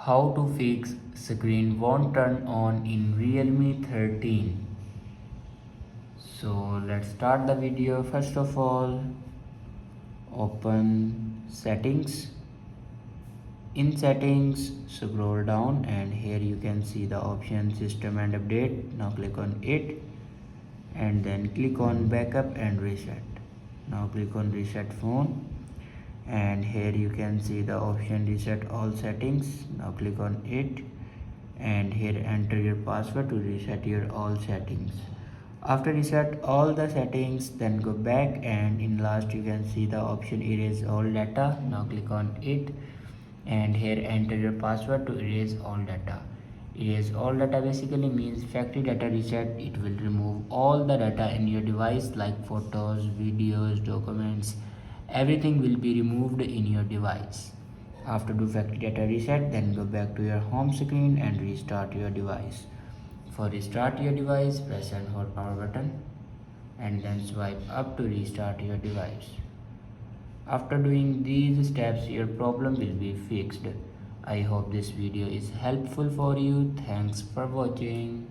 How to fix screen won't turn on in Realme 13. So let's start the video. First of all, open settings. In settings, scroll down and here you can see the option system and update. Now click on it and then click on backup and reset. Now click on reset phone and here you can see the option reset all settings. Now click on it and here enter your password to reset your all settings. After reset all the settings, then go back and in last you can see the option erase all data. Now click on it and here enter your password to erase all data. Erase all data basically means factory data reset. It will remove all the data in your device like photos, videos, documents. Everything will be removed in your device. After do factory data reset, then go back to your home screen and restart your device. For restart your device, press and hold power button and then swipe up to restart your device. After doing these steps, your problem will be fixed. I hope this video is helpful for you. Thanks for watching.